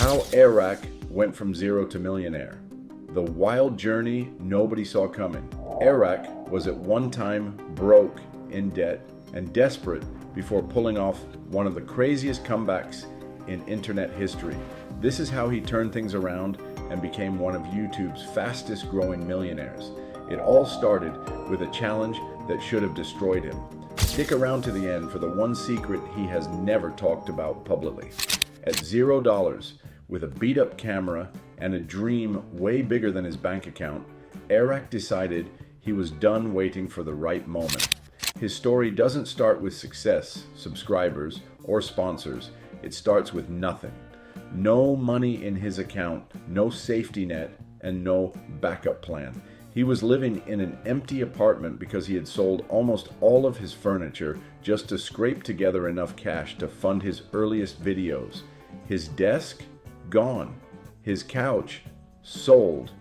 How Airrack went from zero to millionaire. The wild journey nobody saw coming. Airrack was at one time broke, in debt, and desperate before pulling off one of the craziest comebacks in internet history. This is how he turned things around and became one of YouTube's fastest growing millionaires. It all started with a challenge that should have destroyed him. Stick around to the end for the one secret he has never talked about publicly. At $0, with a beat-up camera and a dream way bigger than his bank account, Airrack decided he was done waiting for the right moment. His story doesn't start with success, subscribers, or sponsors. It starts with nothing. No money in his account, no safety net, and no backup plan. He was living in an empty apartment because he had sold almost all of his furniture just to scrape together enough cash to fund his earliest videos. His desk? Gone. His couch? Sold.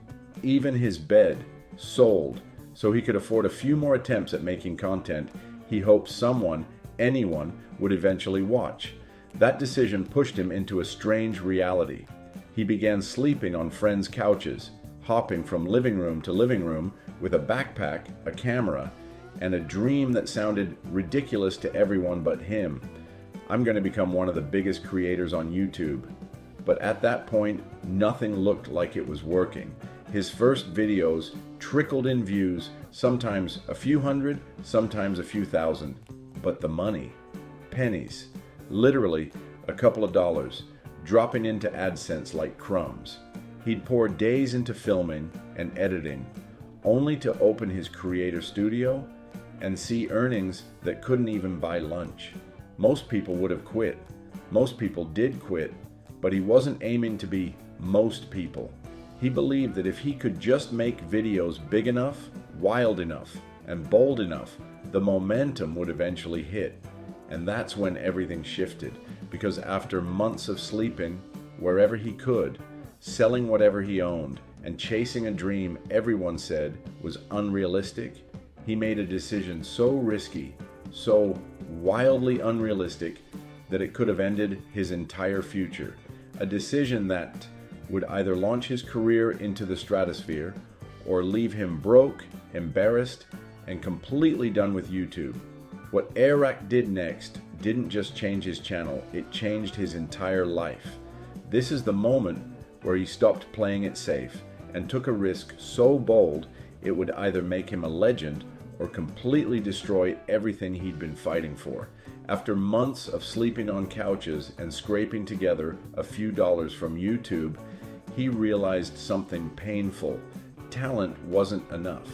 Even his bed? Sold. So he could afford a few more attempts at making content he hoped someone, anyone, would eventually watch. That decision pushed him into a strange reality. He began sleeping on friends' couches, hopping from living room to living room with a backpack, a camera, and a dream that sounded ridiculous to everyone but him. I'm going to become one of the biggest creators on YouTube. But at that point, nothing looked like it was working. His first videos trickled in views, sometimes a few hundred, sometimes a few thousand. But the money, pennies, literally a couple of dollars, dropping into AdSense like crumbs. He'd pour days into filming and editing, only to open his creator studio and see earnings that couldn't even buy lunch. Most people would have quit. Most people did quit, but he wasn't aiming to be most people. He believed that if he could just make videos big enough, wild enough, and bold enough, the momentum would eventually hit. And that's when everything shifted, because after months of sleeping wherever he could, selling whatever he owned, and chasing a dream everyone said was unrealistic, he made a decision so risky, so wildly unrealistic, that it could have ended his entire future. A decision that would either launch his career into the stratosphere or leave him broke, embarrassed, and completely done with YouTube. What Airrack did next didn't just change his channel, it changed his entire life. This is the moment where he stopped playing it safe and took a risk so bold it would either make him a legend or completely destroy everything he'd been fighting for. After months of sleeping on couches and scraping together a few dollars from YouTube, he realized something painful. Talent wasn't enough.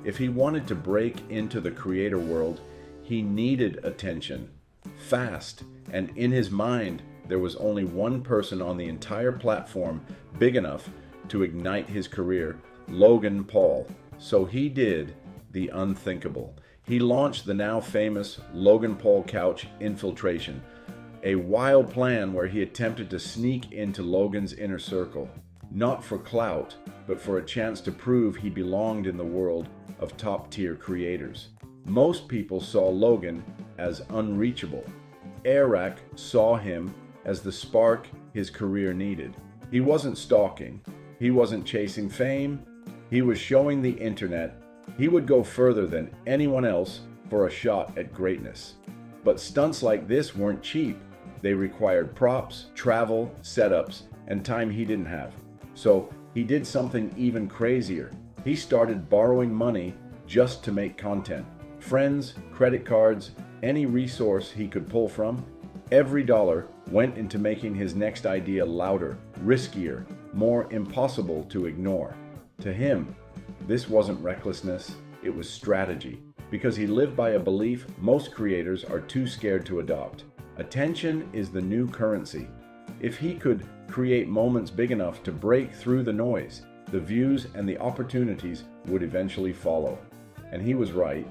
If he wanted to break into the creator world, he needed attention, fast, and in his mind, there was only one person on the entire platform big enough to ignite his career, Logan Paul. So he did the unthinkable. He launched the now famous Logan Paul Couch infiltration, a wild plan where he attempted to sneak into Logan's inner circle, not for clout, but for a chance to prove he belonged in the world of top-tier creators. Most people saw Logan as unreachable. Airrack saw him as the spark his career needed. He wasn't stalking. He wasn't chasing fame. He was showing the internet he would go further than anyone else for a shot at greatness. But stunts like this weren't cheap. They required props, travel, setups, and time he didn't have. So he did something even crazier. He started borrowing money just to make content. Friends, credit cards, any resource he could pull from. Every dollar went into making his next idea louder, riskier, more impossible to ignore. To him, this wasn't recklessness, it was strategy, because he lived by a belief most creators are too scared to adopt. Attention is the new currency. If he could create moments big enough to break through the noise, the views and the opportunities would eventually follow. And he was right.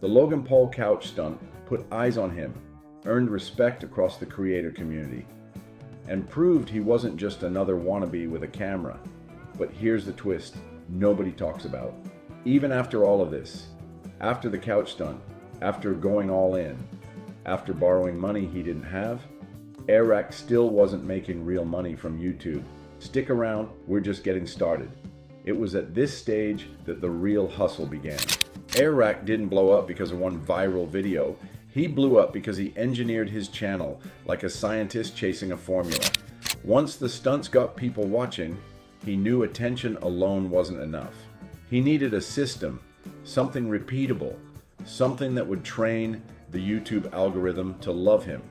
The Logan Paul couch stunt put eyes on him, earned respect across the creator community, and proved he wasn't just another wannabe with a camera. But here's the twist nobody talks about. Even after all of this, after the couch stunt, after going all in, after borrowing money he didn't have, Airrack still wasn't making real money from YouTube. Stick around, we're just getting started. It was at this stage that the real hustle began. Airrack didn't blow up because of one viral video. He blew up because he engineered his channel like a scientist chasing a formula. Once the stunts got people watching, he knew attention alone wasn't enough. He needed a system, something repeatable, something that would train the YouTube algorithm to love him.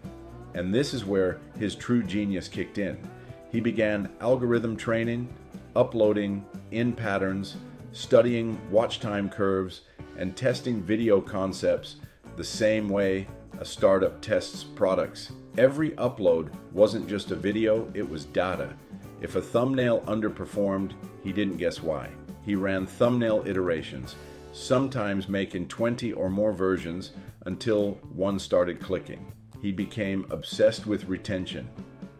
And this is where his true genius kicked in. He began algorithm training, uploading in patterns, studying watch time curves, and testing video concepts the same way a startup tests products. Every upload wasn't just a video, it was data. If a thumbnail underperformed, he didn't guess why. He ran thumbnail iterations, sometimes making 20 or more versions until one started clicking. He became obsessed with retention,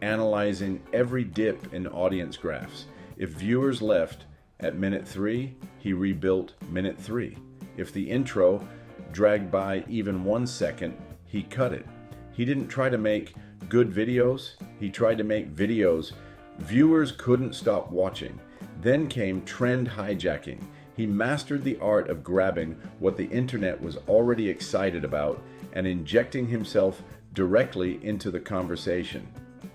analyzing every dip in audience graphs. If viewers left at minute 3, he rebuilt minute 3. If the intro dragged by even 1 second, he cut it. He didn't try to make good videos, he tried to make videos viewers couldn't stop watching. Then came trend hijacking. He mastered the art of grabbing what the internet was already excited about and injecting himself directly into the conversation.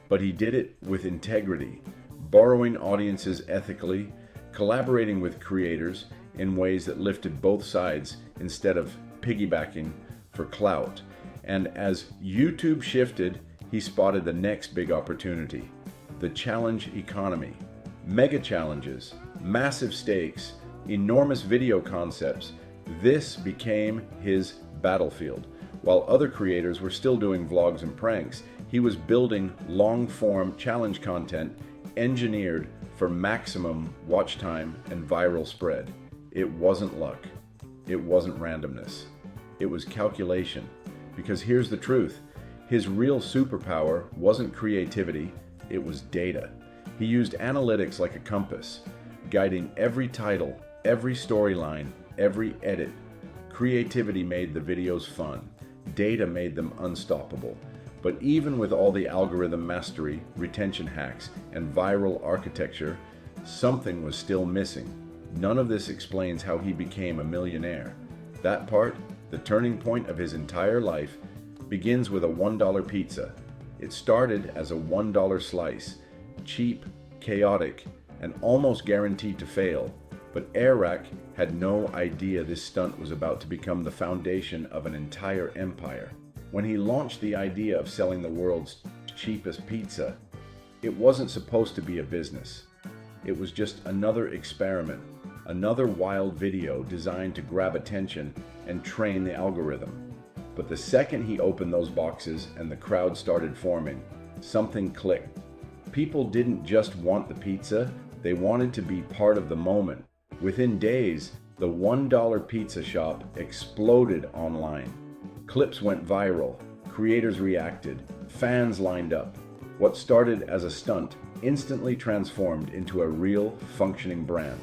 But he did it with integrity, borrowing audiences ethically, collaborating with creators in ways that lifted both sides instead of piggybacking for clout. And as YouTube shifted, he spotted the next big opportunity, the challenge economy. Mega challenges, massive stakes, enormous video concepts. This became his battlefield. While other creators were still doing vlogs and pranks, he was building long-form challenge content engineered for maximum watch time and viral spread. It wasn't luck. It wasn't randomness. It was calculation. Because here's the truth. His real superpower wasn't creativity, it was data. He used analytics like a compass, guiding every title, every storyline, every edit. Creativity made the videos fun. Data made them unstoppable. But even with all the algorithm mastery, retention hacks, and viral architecture, something was still missing. None of this explains how he became a millionaire. That part, the turning point of his entire life, begins with a $1 pizza. It started as a $1 slice, cheap, chaotic, and almost guaranteed to fail. But Airrack had no idea this stunt was about to become the foundation of an entire empire. When he launched the idea of selling the world's cheapest pizza, it wasn't supposed to be a business. It was just another experiment, another wild video designed to grab attention and train the algorithm. But the second he opened those boxes and the crowd started forming, something clicked. People didn't just want the pizza, they wanted to be part of the moment. Within days, the $1 pizza shop exploded online. Clips went viral, creators reacted, fans lined up. What started as a stunt instantly transformed into a real, functioning brand.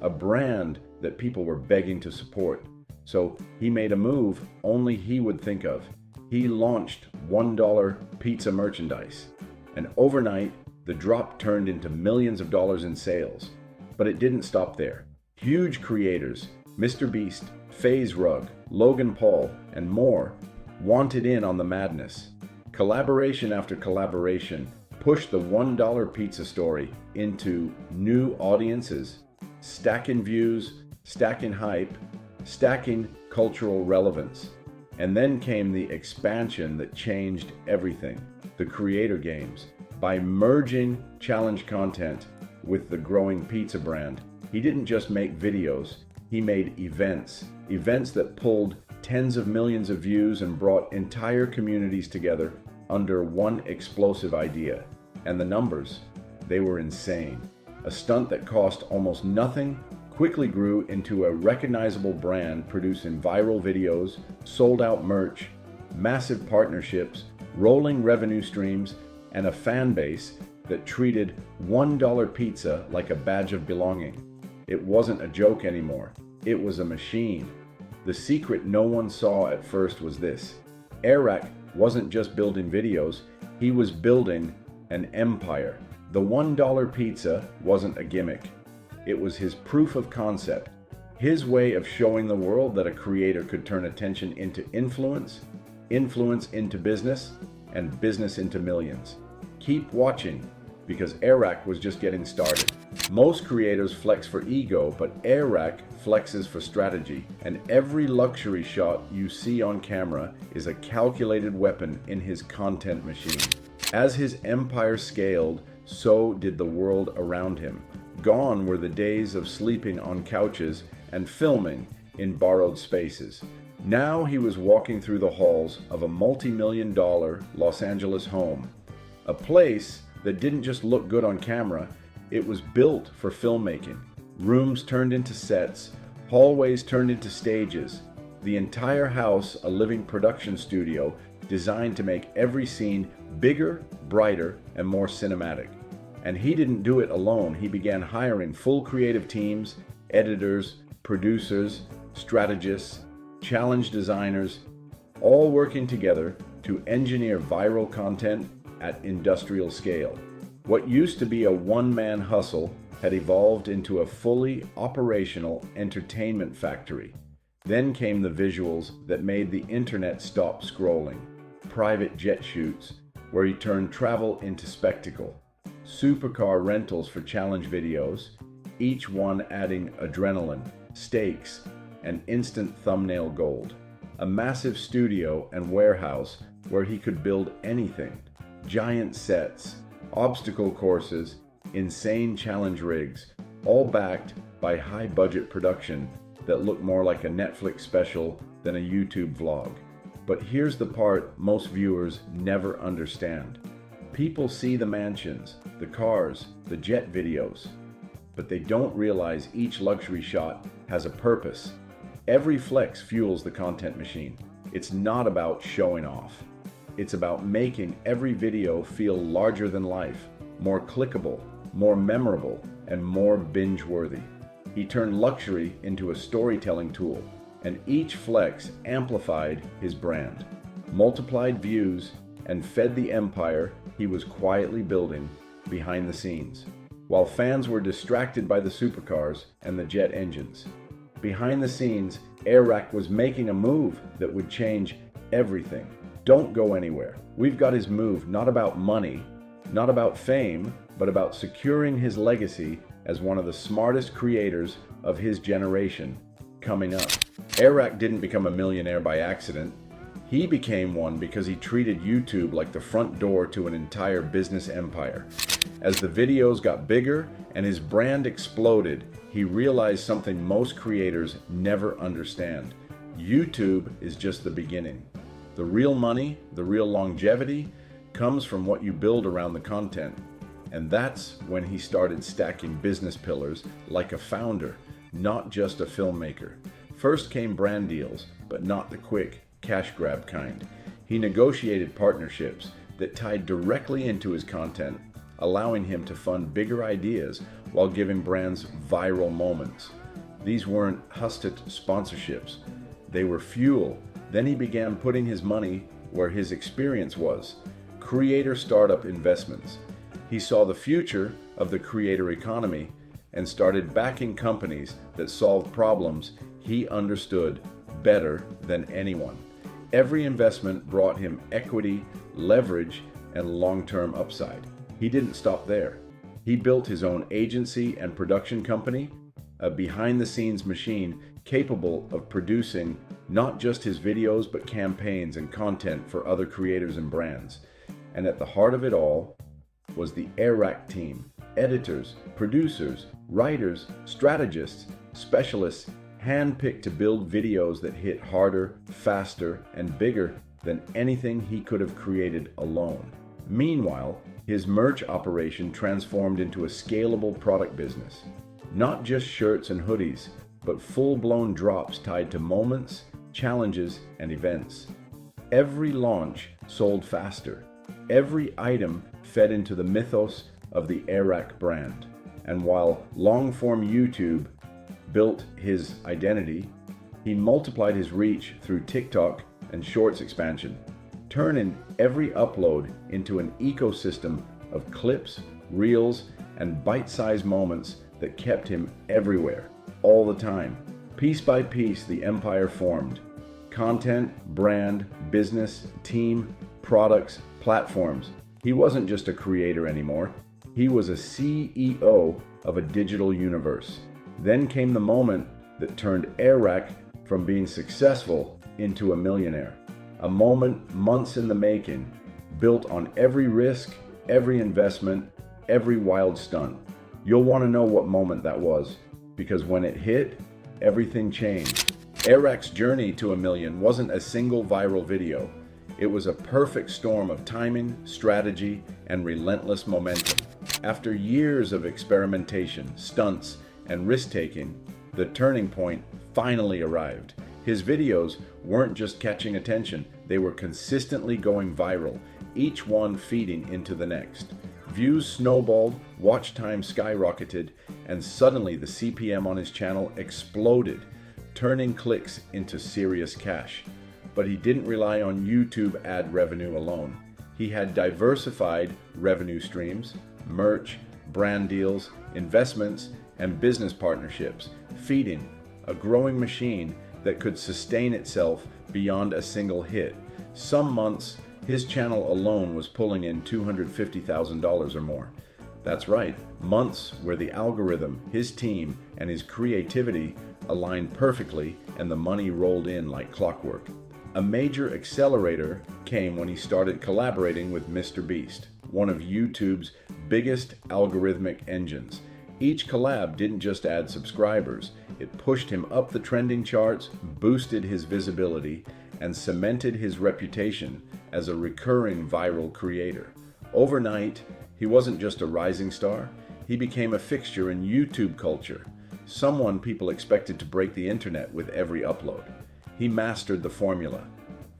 A brand that people were begging to support. So he made a move only he would think of. He launched $1 pizza merchandise. And overnight, the drop turned into millions of dollars in sales. But it didn't stop there. Huge creators, MrBeast, FaZe Rug, Logan Paul, and more, wanted in on the madness. Collaboration after collaboration pushed the $1 pizza story into new audiences, stacking views, stacking hype, stacking cultural relevance. And then came the expansion that changed everything, the creator games. By merging challenge content with the growing pizza brand, he didn't just make videos, he made events that pulled tens of millions of views and brought entire communities together under one explosive idea. And the numbers, they were insane. A stunt that cost almost nothing quickly grew into a recognizable brand producing viral videos, sold out merch, massive partnerships, rolling revenue streams, and a fan base that treated $1 pizza like a badge of belonging. It wasn't a joke anymore. It was a machine. The secret no one saw at first was this. Airrack wasn't just building videos, He was building an empire. The $1 pizza wasn't a gimmick. It was his proof of concept, his way of showing the world that a creator could turn attention into influence, influence into business, and business into millions. Keep watching, because Airrack was just getting started. Most creators flex for ego, but Airrack flexes for strategy, and every luxury shot you see on camera is a calculated weapon in his content machine. As his empire scaled, so did the world around him. Gone were the days of sleeping on couches and filming in borrowed spaces. Now he was walking through the halls of a multi-million-dollar Los Angeles home, a place that didn't just look good on camera, it was built for filmmaking. Rooms turned into sets, hallways turned into stages, the entire house a living production studio designed to make every scene bigger, brighter, and more cinematic. And he didn't do it alone. He began hiring full creative teams, editors, producers, strategists, challenge designers, all working together to engineer viral content at industrial scale. What used to be a one-man hustle had evolved into a fully operational entertainment factory. Then came the visuals that made the internet stop scrolling. Private jet shoots, where he turned travel into spectacle. Supercar rentals for challenge videos, each one adding adrenaline, stakes, and instant thumbnail gold. A massive studio and warehouse where he could build anything. Giant sets, obstacle courses, insane challenge rigs, all backed by high-budget production that looked more like a Netflix special than a YouTube vlog. But here's the part most viewers never understand. People see the mansions, the cars, the jet videos, but they don't realize each luxury shot has a purpose. Every flex fuels the content machine. It's not about showing off. It's about making every video feel larger than life, more clickable, more memorable, and more binge-worthy. He turned luxury into a storytelling tool, and each flex amplified his brand, multiplied views, and fed the empire he was quietly building behind the scenes. While fans were distracted by the supercars and the jet engines, behind the scenes, Airrack was making a move that would change everything. Don't go anywhere. We've got his move, not about money, not about fame, but about securing his legacy as one of the smartest creators of his generation coming up. Airrack didn't become a millionaire by accident. He became one because he treated YouTube like the front door to an entire business empire. As the videos got bigger and his brand exploded, he realized something most creators never understand. YouTube is just the beginning. The real money, the real longevity, comes from what you build around the content. And that's when he started stacking business pillars like a founder, not just a filmmaker. First came brand deals, but not the quick, cash grab kind. He negotiated partnerships that tied directly into his content, allowing him to fund bigger ideas while giving brands viral moments. These weren't husted sponsorships. They were fuel. Then he began putting his money where his experience was, creator startup investments. He saw the future of the creator economy and started backing companies that solved problems he understood better than anyone. Every investment brought him equity, leverage, and long-term upside. He didn't stop there. He built his own agency and production company, a behind-the-scenes machine capable of producing not just his videos, but campaigns and content for other creators and brands. And at the heart of it all was the Airrack team, editors, producers, writers, strategists, specialists, handpicked to build videos that hit harder, faster, and bigger than anything he could have created alone. Meanwhile, his merch operation transformed into a scalable product business. Not just shirts and hoodies, but full-blown drops tied to moments, challenges, and events. Every launch sold faster. Every item fed into the mythos of the Airrack brand. And while long-form YouTube built his identity, he multiplied his reach through TikTok and Shorts expansion. turning every upload into an ecosystem of clips, reels, and bite-sized moments that kept him everywhere, all the time. Piece by piece, the empire formed. Content, brand, business, team, products, platforms. He wasn't just a creator anymore. He was a CEO of a digital universe. Then came the moment that turned Airrack from being successful into a millionaire. A moment months in the making, built on every risk, every investment, every wild stunt. You'll want to know what moment that was, because when it hit, everything changed. Airrack's journey to $1 million wasn't a single viral video. It was a perfect storm of timing, strategy, and relentless momentum. After years of experimentation, stunts, and risk-taking, the turning point finally arrived. His videos weren't just catching attention, they were consistently going viral, each one feeding into the next. Views snowballed, watch time skyrocketed, and suddenly the CPM on his channel exploded, turning clicks into serious cash. But he didn't rely on YouTube ad revenue alone. He had diversified revenue streams, merch, brand deals, investments, and business partnerships, feeding a growing machine that could sustain itself beyond a single hit. Some months, his channel alone was pulling in $250,000 or more. That's right, months where the algorithm, his team, and his creativity aligned perfectly and the money rolled in like clockwork. A major accelerator came when he started collaborating with MrBeast, one of YouTube's biggest algorithmic engines. Each collab didn't just add subscribers, it pushed him up the trending charts, boosted his visibility, and cemented his reputation as a recurring viral creator. Overnight, he wasn't just a rising star, he became a fixture in YouTube culture, someone people expected to break the internet with every upload. He mastered the formula: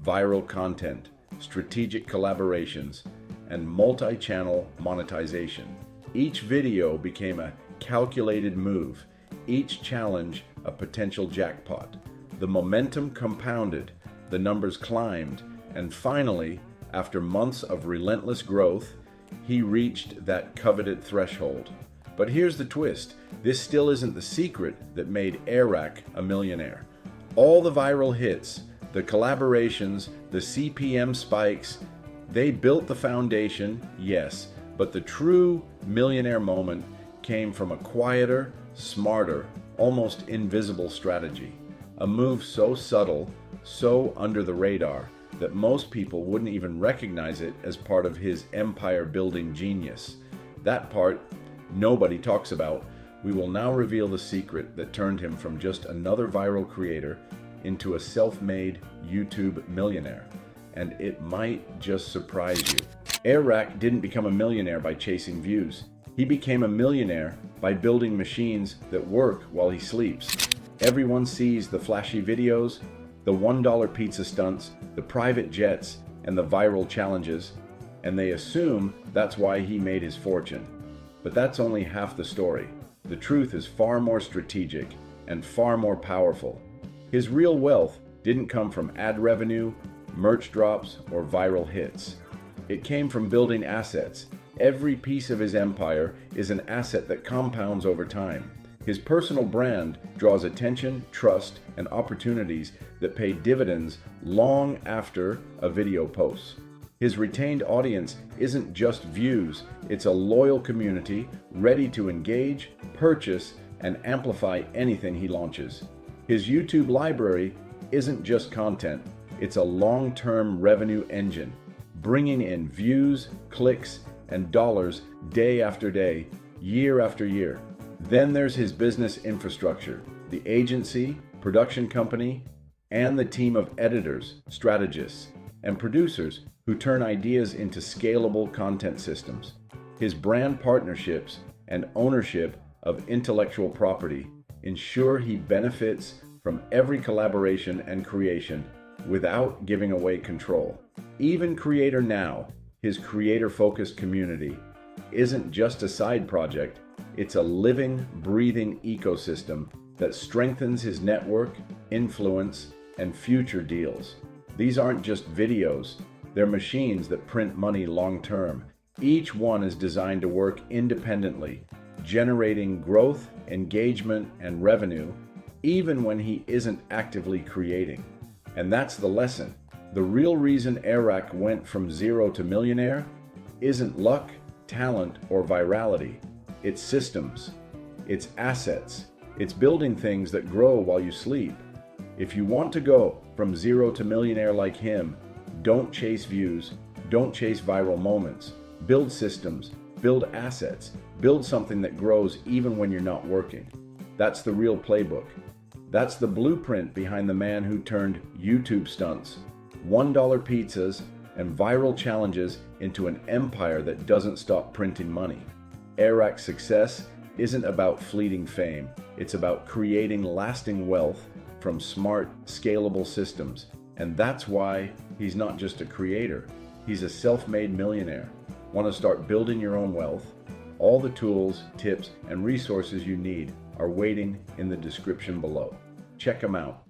viral content, strategic collaborations, and multi-channel monetization. Each video became a calculated move, each challenge a potential jackpot. The momentum compounded, the numbers climbed, and finally, after months of relentless growth, he reached that coveted threshold. But here's the twist: this still isn't the secret that made Airrack a millionaire. All the viral hits, the collaborations, the CPM spikes, they built the foundation, yes, but the true millionaire moment came from a quieter, smarter, almost invisible strategy. A move so subtle, so under the radar, that most people wouldn't even recognize it as part of his empire-building genius. That part nobody talks about. We will now reveal the secret that turned him from just another viral creator into a self-made YouTube millionaire. And it might just surprise you. Airrack didn't become a millionaire by chasing views. He became a millionaire by building machines that work while he sleeps. Everyone sees the flashy videos, the $1 pizza stunts, the private jets, and the viral challenges, and they assume that's why he made his fortune. But that's only half the story. The truth is far more strategic and far more powerful. His real wealth didn't come from ad revenue, merch drops, or viral hits. It came from building assets. Every piece of his empire is an asset that compounds over time. His personal brand draws attention, trust, and opportunities that pay dividends long after a video posts. His retained audience isn't just views, it's a loyal community ready to engage, purchase, and amplify anything he launches. His YouTube library isn't just content, it's a long-term revenue engine, bringing in views, clicks, and dollars day after day, year after year. Then there's his business infrastructure, the agency, production company, and the team of editors, strategists, and producers who turn ideas into scalable content systems. His brand partnerships and ownership of intellectual property ensure he benefits from every collaboration and creation without giving away control. Even Creator Now, his creator-focused community, isn't just a side project, it's a living, breathing ecosystem that strengthens his network, influence, and future deals. These aren't just videos, They're machines that print money long term. Each one is designed to work independently, generating growth, engagement, and revenue, even when he isn't actively creating. And that's the lesson. The real reason Airrack went from zero to millionaire isn't luck, talent, or virality. It's systems. It's assets. It's building things that grow while you sleep. If you want to go from zero to millionaire like him, don't chase views, don't chase viral moments. Build systems, build assets, build something that grows even when you're not working. That's the real playbook. That's the blueprint behind the man who turned YouTube stunts, $1 pizzas, and viral challenges into an empire that doesn't stop printing money. Airrack's success isn't about fleeting fame. It's about creating lasting wealth from smart, scalable systems. And that's why he's not just a creator. He's a self-made millionaire. Want to start building your own wealth? All the tools, tips, and resources you need are waiting in the description below. Check them out.